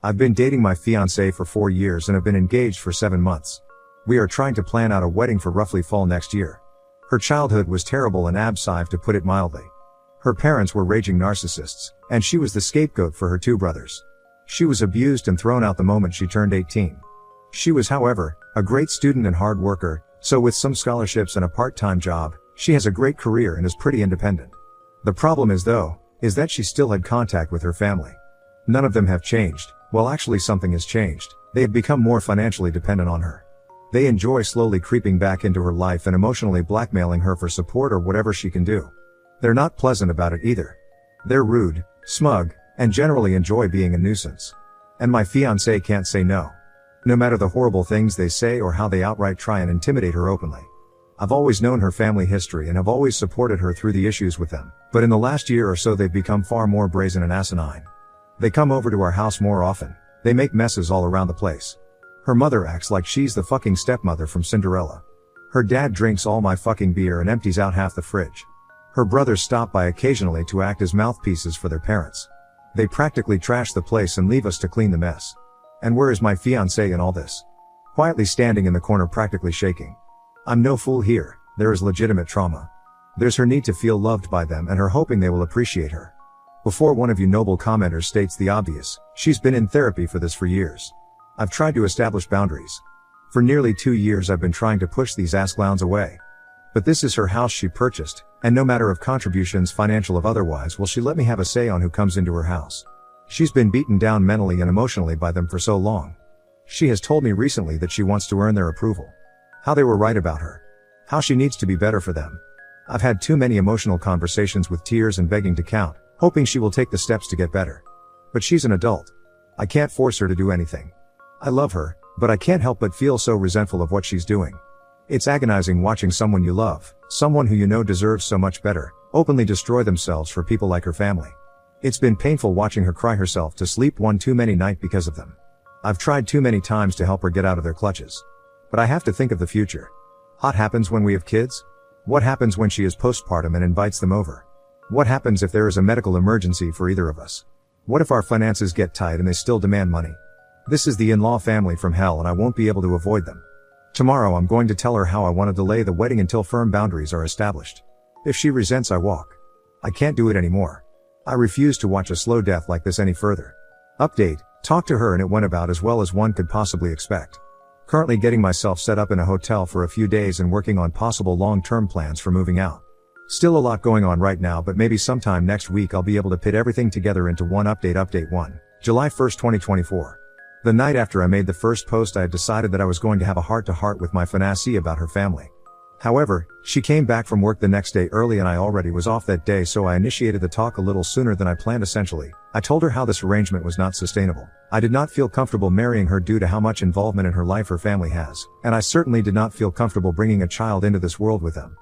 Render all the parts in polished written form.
I've been dating my fiancée for 4 years and have been engaged for 7 months. We are trying to plan out a wedding for roughly fall next year. Her childhood was terrible and absive, to put it mildly. Her parents were raging narcissists, and she was the scapegoat for her 2 brothers. She was abused and thrown out the moment she turned 18. She was, however, a great student and hard worker, so with some scholarships and a part-time job, she has a great career and is pretty independent. The problem is that she still had contact with her family. None of them have changed. Well, actually something has changed. They have become more financially dependent on her. They enjoy slowly creeping back into her life and emotionally blackmailing her for support or whatever she can do. They're not pleasant about it either. They're rude, smug, and generally enjoy being a nuisance. And my fiancée can't say no. No matter the horrible things they say or how they outright try and intimidate her openly. I've always known her family history and have always supported her through the issues with them, but in the last year or so they've become far more brazen and asinine. They come over to our house more often. They make messes all around the place. Her mother acts like she's the fucking stepmother from Cinderella. Her dad drinks all my fucking beer and empties out half the fridge. Her brothers stop by occasionally to act as mouthpieces for their parents. They practically trash the place and leave us to clean the mess. And where is my fiancée in all this? Quietly standing in the corner, practically shaking. I'm no fool here. There is legitimate trauma. There's her need to feel loved by them and her hoping they will appreciate her. Before one of you noble commenters states the obvious, she's been in therapy for this for years. I've tried to establish boundaries. For nearly 2 years I've been trying to push these ass clowns away. But this is her house she purchased, and no matter of contributions, financial or otherwise, will she let me have a say on who comes into her house. She's been beaten down mentally and emotionally by them for so long. She has told me recently that she wants to earn their approval. How they were right about her. How she needs to be better for them. I've had too many emotional conversations with tears and begging to count, hoping she will take the steps to get better. But she's an adult. I can't force her to do anything. I love her, but I can't help but feel so resentful of what she's doing. It's agonizing watching someone you love, someone who you know deserves so much better, openly destroy themselves for people like her family. It's been painful watching her cry herself to sleep one too many night because of them. I've tried too many times to help her get out of their clutches. But I have to think of the future. What happens when we have kids? What happens when she is postpartum and invites them over? What happens if there is a medical emergency for either of us? What if our finances get tight and they still demand money? This is the in-law family from hell and I won't be able to avoid them. Tomorrow I'm going to tell her how I want to delay the wedding until firm boundaries are established. If she resents, I walk. I can't do it anymore. I refuse to watch a slow death like this any further. Update, talked to her and it went about as well as one could possibly expect. Currently getting myself set up in a hotel for a few days and working on possible long-term plans for moving out. Still a lot going on right now, but maybe sometime next week I'll be able to put everything together into one update. Update 1, July 1st, 2024. The night after I made the first post I had decided that I was going to have a heart-to-heart with my fiancée about her family. However, she came back from work the next day early and I already was off that day, so I initiated the talk a little sooner than I planned. Essentially, I told her how this arrangement was not sustainable. I did not feel comfortable marrying her due to how much involvement in her life her family has, and I certainly did not feel comfortable bringing a child into this world with them.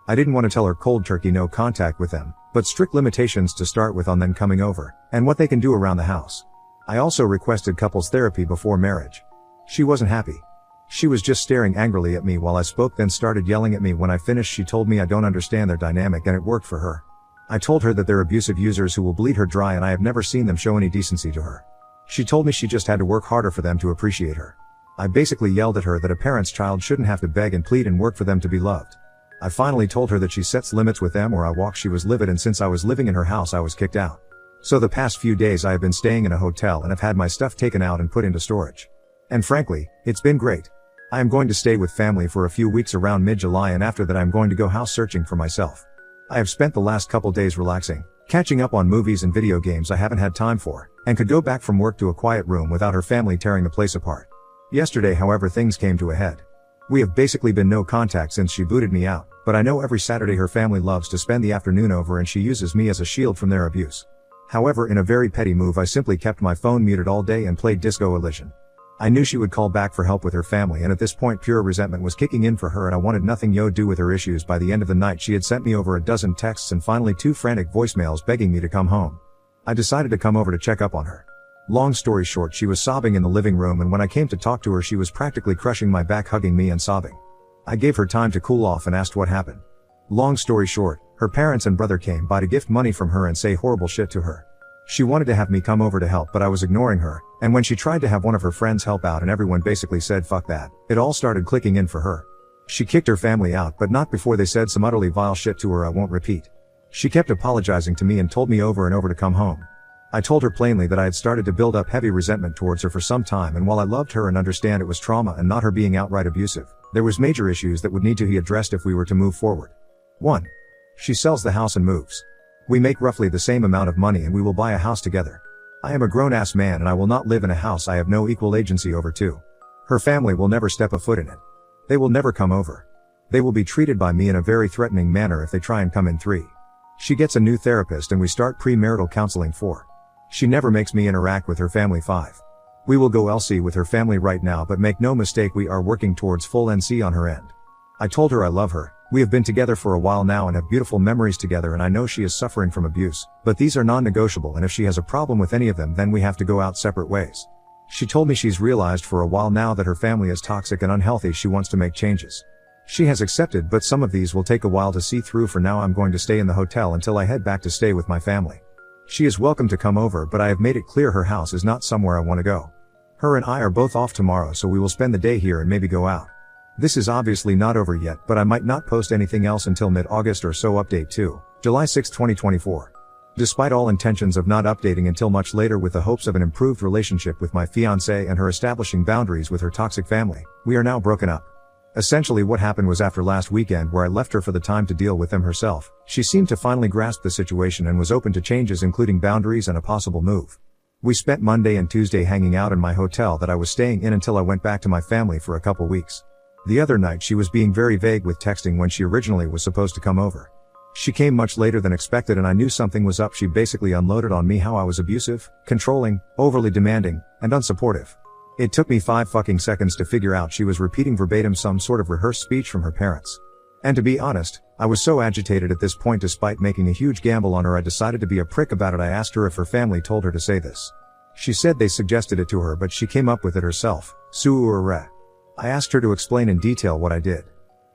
I didn't want to tell her cold turkey no contact with them, but strict limitations to start with on them coming over, and what they can do around the house. I also requested couples therapy before marriage. She wasn't happy. She was just staring angrily at me while I spoke, then started yelling at me. When I finished, she told me I don't understand their dynamic and it worked for her. I told her that they're abusive users who will bleed her dry and I have never seen them show any decency to her. She told me she just had to work harder for them to appreciate her. I basically yelled at her that a parent's child shouldn't have to beg and plead and work for them to be loved. I finally told her that she sets limits with them or I walk. She was livid, and since I was living in her house I was kicked out. So the past few days I have been staying in a hotel and have had my stuff taken out and put into storage. And frankly, it's been great. I am going to stay with family for a few weeks around mid-July, and after that I'm going to go house searching for myself. I have spent the last couple days relaxing, catching up on movies and video games I haven't had time for, and could go back from work to a quiet room without her family tearing the place apart. Yesterday, however, things came to a head. We have basically been no contact since she booted me out, but I know every Saturday her family loves to spend the afternoon over and she uses me as a shield from their abuse. However, in a very petty move, I simply kept my phone muted all day and played Disco Elysium. I knew she would call back for help with her family, and at this point pure resentment was kicking in for her and I wanted nothing to do with her issues. By the end of the night she had sent me over a dozen texts and finally 2 frantic voicemails begging me to come home. I decided to come over to check up on her. Long story short, she was sobbing in the living room, and when I came to talk to her she was practically crushing my back, hugging me and sobbing. I gave her time to cool off and asked what happened. Long story short, her parents and brother came by to gift money from her and say horrible shit to her. She wanted to have me come over to help, but I was ignoring her, And when she tried to have one of her friends help out and everyone basically said fuck that, it all started clicking in for her. She kicked her family out, but not before they said some utterly vile shit to her I won't repeat. She kept apologizing to me and told me over and over to come home. I told her plainly that I had started to build up heavy resentment towards her for some time, and while I loved her and understand it was trauma and not her being outright abusive, there was major issues that would need to be addressed if we were to move forward. 1. She sells the house and moves. We make roughly the same amount of money and we will buy a house together. I am a grown-ass man and I will not live in a house I have no equal agency over. 2. Her family will never step a foot in it. They will never come over. They will be treated by me in a very threatening manner if they try and come in. 3. She gets a new therapist and we start premarital counseling. 4. She never makes me interact with her family. 5. We will go LC with her family right now, but make no mistake, we are working towards full NC on her end. I told her I love her. We have been together for a while now and have beautiful memories together, and I know she is suffering from abuse, but these are non-negotiable, and if she has a problem with any of them then we have to go out separate ways. She told me she's realized for a while now that her family is toxic and unhealthy. She wants to make changes. She has accepted, but some of these will take a while to see through. For now I'm going to stay in the hotel until I head back to stay with my family. She is welcome to come over, but I have made it clear her house is not somewhere I want to go. Her and I are both off tomorrow, so we will spend the day here and maybe go out. This is obviously not over yet, but I might not post anything else until mid-August or so. Update 2, July 6, 2024. Despite all intentions of not updating until much later with the hopes of an improved relationship with my fiancée and her establishing boundaries with her toxic family, we are now broken up. Essentially what happened was, after last weekend where I left her for the time to deal with them herself, she seemed to finally grasp the situation and was open to changes, including boundaries and a possible move. We spent Monday and Tuesday hanging out in my hotel that I was staying in until I went back to my family for a couple weeks. The other night she was being very vague with texting when she originally was supposed to come over. She came much later than expected and I knew something was up. She basically unloaded on me how I was abusive, controlling, overly demanding, and unsupportive. It took me 5 fucking seconds to figure out she was repeating verbatim some sort of rehearsed speech from her parents. And to be honest, I was so agitated at this point, despite making a huge gamble on her, I decided to be a prick about it. I asked her if her family told her to say this. She said they suggested it to her, but she came up with it herself. Suure. I asked her to explain in detail what I did.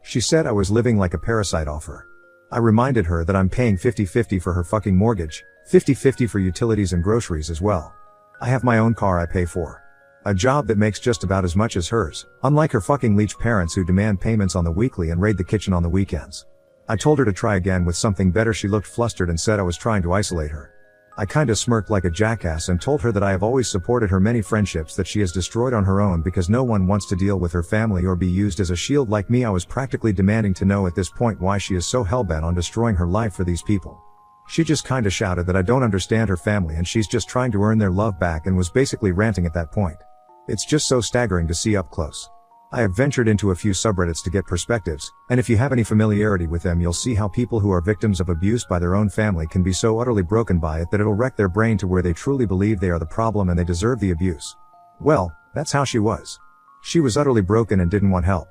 She said I was living like a parasite off her. I reminded her that I'm paying 50-50 for her fucking mortgage, 50-50 for utilities and groceries as well. I have my own car I pay for. A job that makes just about as much as hers, unlike her fucking leech parents who demand payments on the weekly and raid the kitchen on the weekends. I told her to try again with something better. She looked flustered and said I was trying to isolate her. I kinda smirked like a jackass and told her that I have always supported her many friendships that she has destroyed on her own because no one wants to deal with her family or be used as a shield like me. I was practically demanding to know at this point why she is so hellbent on destroying her life for these people. She just kinda shouted that I don't understand her family and she's just trying to earn their love back, and was basically ranting at that point. It's just so staggering to see up close. I have ventured into a few subreddits to get perspectives, and if you have any familiarity with them you'll see how people who are victims of abuse by their own family can be so utterly broken by it that it'll wreck their brain to where they truly believe they are the problem and they deserve the abuse. Well, that's how she was. She was utterly broken and didn't want help.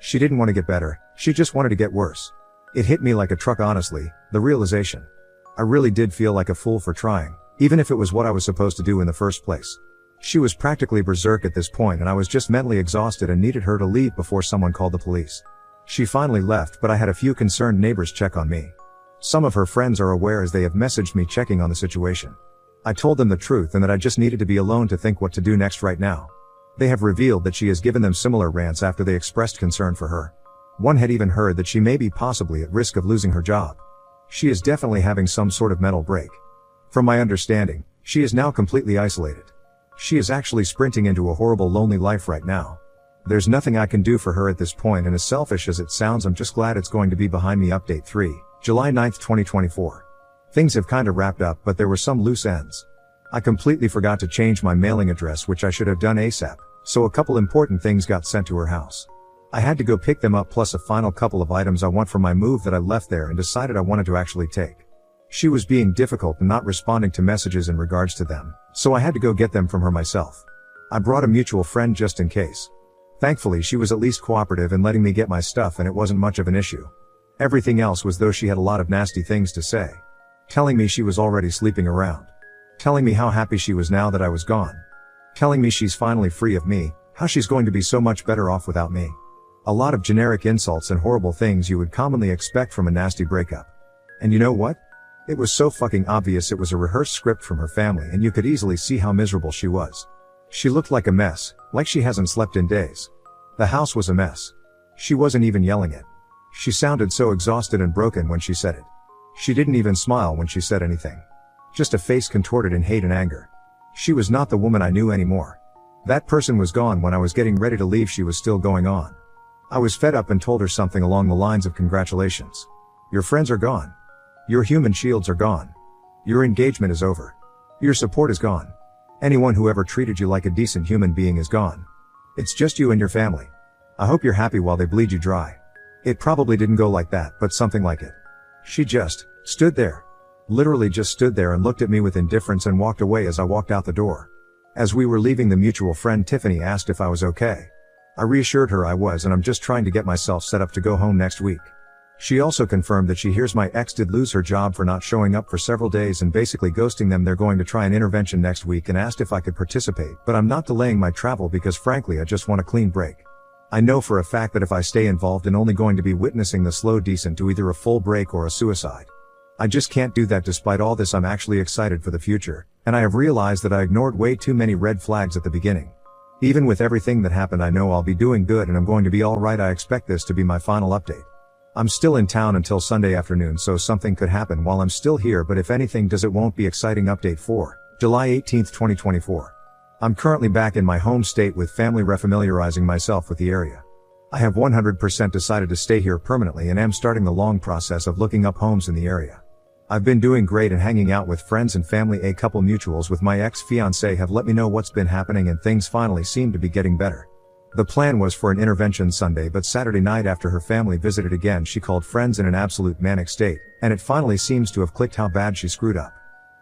She didn't want to get better, she just wanted to get worse. It hit me like a truck, honestly, the realization. I really did feel like a fool for trying, even if it was what I was supposed to do in the first place. She was practically berserk at this point and I was just mentally exhausted and needed her to leave before someone called the police. She finally left, but I had a few concerned neighbors check on me. Some of her friends are aware as they have messaged me checking on the situation. I told them the truth and that I just needed to be alone to think what to do next right now. They have revealed that she has given them similar rants after they expressed concern for her. One had even heard that she may be possibly at risk of losing her job. She is definitely having some sort of mental break. From my understanding, she is now completely isolated. She is actually sprinting into a horrible lonely life right now. There's nothing I can do for her at this point, and as selfish as it sounds, I'm just glad it's going to be behind me. Update 3, July 9, 2024. Things have kinda wrapped up, but there were some loose ends. I completely forgot to change my mailing address, which I should have done ASAP, so a couple important things got sent to her house. I had to go pick them up, plus a final couple of items I want for my move that I left there and decided I wanted to actually take. She was being difficult and not responding to messages in regards to them, so I had to go get them from her myself. I brought a mutual friend just in case. Thankfully she was at least cooperative in letting me get my stuff and it wasn't much of an issue. Everything else was, though, she had a lot of nasty things to say. Telling me she was already sleeping around. Telling me how happy she was now that I was gone. Telling me she's finally free of me, how she's going to be so much better off without me. A lot of generic insults and horrible things you would commonly expect from a nasty breakup. And you know what? It was so fucking obvious it was a rehearsed script from her family, and you could easily see how miserable she was. She looked like a mess, like she hasn't slept in days. The house was a mess. She wasn't even yelling it. She sounded so exhausted and broken when she said it. She didn't even smile when she said anything. Just a face contorted in hate and anger. She was not the woman I knew anymore. That person was gone when I was getting ready to leave. She was still going on. I was fed up and told her something along the lines of congratulations. Your friends are gone. Your human shields are gone. Your engagement is over. Your support is gone. Anyone who ever treated you like a decent human being is gone. It's just you and your family. I hope you're happy while they bleed you dry. It probably didn't go like that, but something like it. She just stood there. Literally just stood there and looked at me with indifference and walked away as I walked out the door. As we were leaving, the mutual friend Tiffany asked if I was okay. I reassured her I was, and I'm just trying to get myself set up to go home next week. She also confirmed that she hears my ex did lose her job for not showing up for several days and basically ghosting them. They're going to try an intervention next week and asked if I could participate, but I'm not delaying my travel because frankly I just want a clean break. I know for a fact that if I stay involved and only going to be witnessing the slow descent to either a full break or a suicide. I just can't do that. Despite all this, I'm actually excited for the future, and I have realized that I ignored way too many red flags at the beginning. Even with everything that happened, I know I'll be doing good and I'm going to be alright. I expect this to be my final update. I'm still in town until Sunday afternoon, so something could happen while I'm still here, but if anything does, it won't be exciting. Update for July 18, 2024. I'm currently back in my home state with family, refamiliarizing myself with the area. I have 100% decided to stay here permanently and am starting the long process of looking up homes in the area. I've been doing great and hanging out with friends and family. A couple mutuals with my ex-fiancé have let me know what's been happening and things finally seem to be getting better. The plan was for an intervention Sunday, but Saturday night after her family visited again, she called friends in an absolute manic state, and it finally seems to have clicked how bad she screwed up.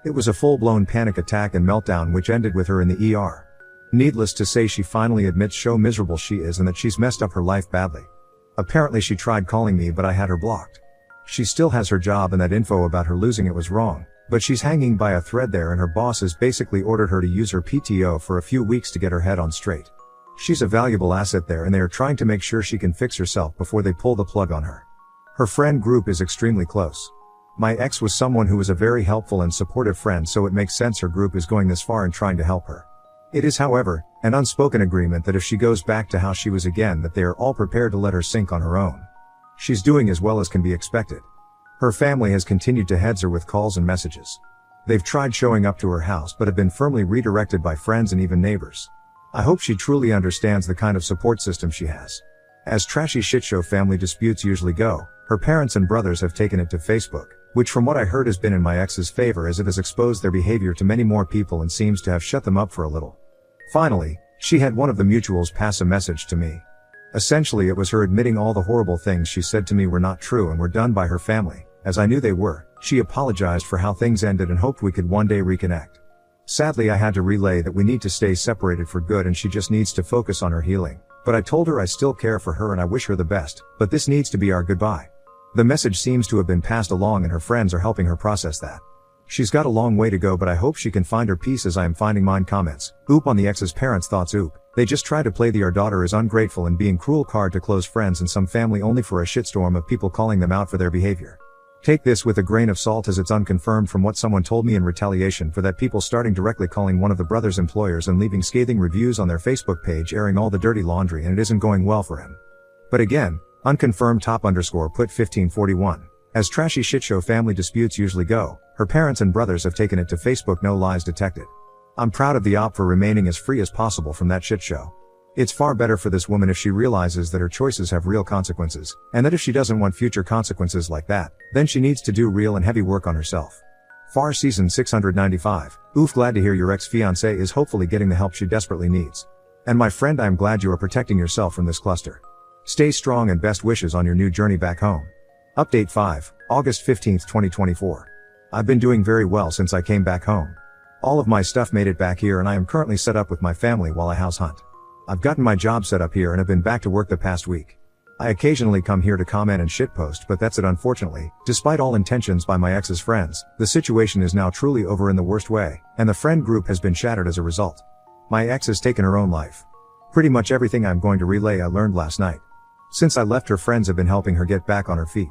It was a full-blown panic attack and meltdown which ended with her in the ER. Needless to say, she finally admits how miserable she is and that she's messed up her life badly. Apparently she tried calling me, but I had her blocked. She still has her job, and that info about her losing it was wrong, but she's hanging by a thread there, and her boss has basically ordered her to use her PTO for a few weeks to get her head on straight. She's a valuable asset there, and they are trying to make sure she can fix herself before they pull the plug on her. Her friend group is extremely close. My ex was someone who was a very helpful and supportive friend, so it makes sense her group is going this far in trying to help her. It is, however, an unspoken agreement that if she goes back to how she was again, that they are all prepared to let her sink on her own. She's doing as well as can be expected. Her family has continued to heads her with calls and messages. They've tried showing up to her house but have been firmly redirected by friends and even neighbors. I hope she truly understands the kind of support system she has. As trashy shitshow family disputes usually go, her parents and brothers have taken it to Facebook, which from what I heard has been in my ex's favor, as it has exposed their behavior to many more people and seems to have shut them up for a little. Finally, she had one of the mutuals pass a message to me. Essentially, it was her admitting all the horrible things she said to me were not true and were done by her family, as I knew they were. She apologized for how things ended and hoped we could one day reconnect. Sadly, I had to relay that we need to stay separated for good and she just needs to focus on her healing. But I told her I still care for her and I wish her the best, but this needs to be our goodbye. The message seems to have been passed along and her friends are helping her process that. She's got a long way to go, but I hope she can find her peace as I am finding mine. Comments. Oop on the ex's parents' thoughts. Oop. They just try to play the our daughter is ungrateful and being cruel card to close friends and some family only for a shitstorm of people calling them out for their behavior. Take this with a grain of salt as it's unconfirmed from what someone told me in retaliation for that, people starting directly calling one of the brothers' employers and leaving scathing reviews on their Facebook page airing all the dirty laundry, and it isn't going well for him. But again, unconfirmed. Top_put 1541. As trashy shitshow family disputes usually go, her parents and brothers have taken it to Facebook. No lies detected. I'm proud of the op for remaining as free as possible from that shitshow. It's far better for this woman if she realizes that her choices have real consequences, and that if she doesn't want future consequences like that, then she needs to do real and heavy work on herself. Far season 695. Oof, glad to hear your ex-fiancé is hopefully getting the help she desperately needs. And my friend, I am glad you are protecting yourself from this cluster. Stay strong and best wishes on your new journey back home. Update 5, August 15, 2024. I've been doing very well since I came back home. All of my stuff made it back here and I am currently set up with my family while I house hunt. I've gotten my job set up here and have been back to work the past week. I occasionally come here to comment and shitpost, but that's it. Unfortunately, despite all intentions by my ex's friends, the situation is now truly over in the worst way, and the friend group has been shattered as a result. My ex has taken her own life. Pretty much everything I'm going to relay I learned last night. Since I left, her friends have been helping her get back on her feet.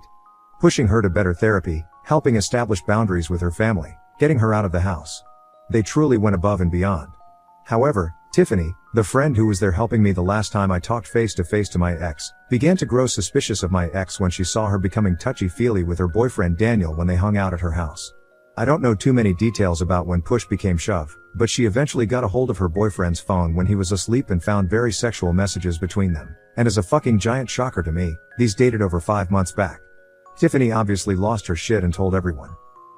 Pushing her to better therapy, helping establish boundaries with her family, getting her out of the house. They truly went above and beyond. However, Tiffany, the friend who was there helping me the last time I talked face to face to my ex, began to grow suspicious of my ex when she saw her becoming touchy-feely with her boyfriend Daniel when they hung out at her house. I don't know too many details about when push became shove, but she eventually got a hold of her boyfriend's phone when he was asleep and found very sexual messages between them. And as a fucking giant shocker to me, these dated over 5 months back. Tiffany obviously lost her shit and told everyone.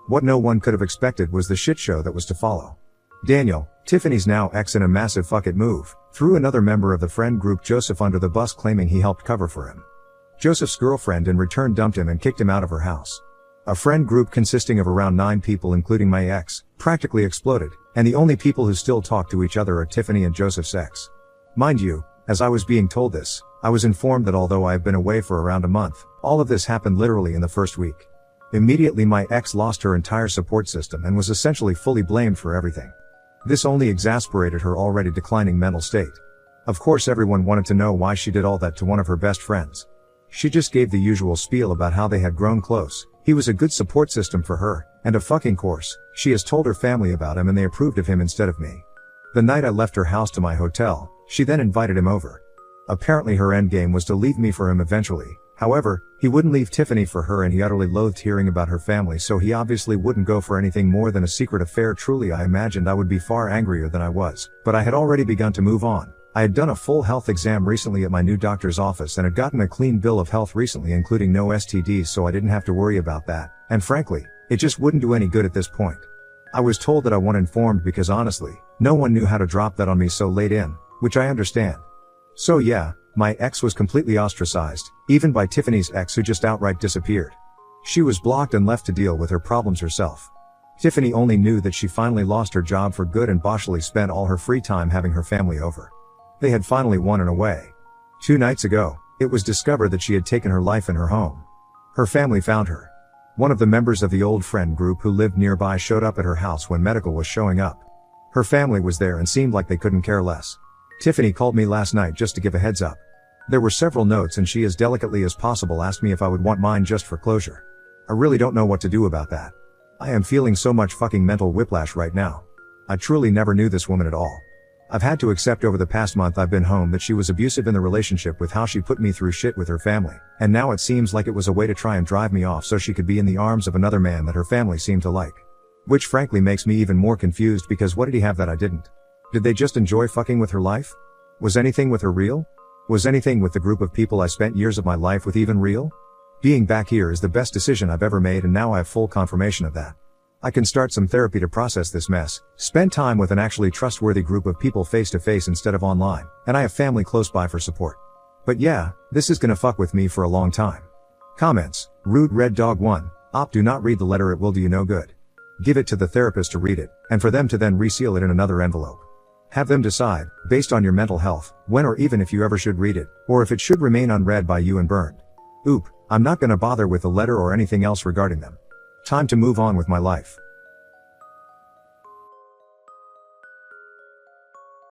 What no one could have expected was the shit show that was to follow. Daniel, Tiffany's now ex, in a massive fuck it move, threw another member of the friend group, Joseph, under the bus, claiming he helped cover for him. Joseph's girlfriend in return dumped him and kicked him out of her house. A friend group consisting of around 9 people, including my ex, practically exploded, and the only people who still talk to each other are Tiffany and Joseph's ex. Mind you, as I was being told this, I was informed that although I have been away for around a month, all of this happened literally in the first week. Immediately my ex lost her entire support system and was essentially fully blamed for everything. This only exasperated her already declining mental state. Of course everyone wanted to know why she did all that to one of her best friends. She just gave the usual spiel about how they had grown close, he was a good support system for her, and of fucking course, she has told her family about him and they approved of him instead of me. The night I left her house to my hotel, she then invited him over. Apparently her endgame was to leave me for him eventually. However, he wouldn't leave Tiffany for her and he utterly loathed hearing about her family, so he obviously wouldn't go for anything more than a secret affair. Truly, I imagined I would be far angrier than I was, but I had already begun to move on. I had done a full health exam recently at my new doctor's office and had gotten a clean bill of health recently, including no STDs, so I didn't have to worry about that, and frankly, it just wouldn't do any good at this point. I was told that I wasn't informed because honestly, no one knew how to drop that on me so late in, which I understand. So yeah, my ex was completely ostracized, even by Tiffany's ex, who just outright disappeared. She was blocked and left to deal with her problems herself. Tiffany only knew that she finally lost her job for good and boshly spent all her free time having her family over. They had finally won in a way. 2 nights ago, it was discovered that she had taken her life in her home. Her family found her. One of the members of the old friend group who lived nearby showed up at her house when medical was showing up. Her family was there and seemed like they couldn't care less. Tiffany called me last night just to give a heads up. There were several notes and she as delicately as possible asked me if I would want mine just for closure. I really don't know what to do about that. I am feeling so much fucking mental whiplash right now. I truly never knew this woman at all. I've had to accept over the past month I've been home that she was abusive in the relationship with how she put me through shit with her family, and now it seems like it was a way to try and drive me off so she could be in the arms of another man that her family seemed to like. Which frankly makes me even more confused because what did he have that I didn't? Did they just enjoy fucking with her life? Was anything with her real? Was anything with the group of people I spent years of my life with even real? Being back here is the best decision I've ever made and now I have full confirmation of that. I can start some therapy to process this mess, spend time with an actually trustworthy group of people face to face instead of online, and I have family close by for support. But yeah, this is gonna fuck with me for a long time. Comments: Rude Red Dog 1, Op, do not read the letter, it will do you no good. Give it to the therapist to read it, and for them to then reseal it in another envelope. Have them decide, based on your mental health, when or even if you ever should read it, or if it should remain unread by you and burned. Oop, I'm not gonna bother with the letter or anything else regarding them. Time to move on with my life.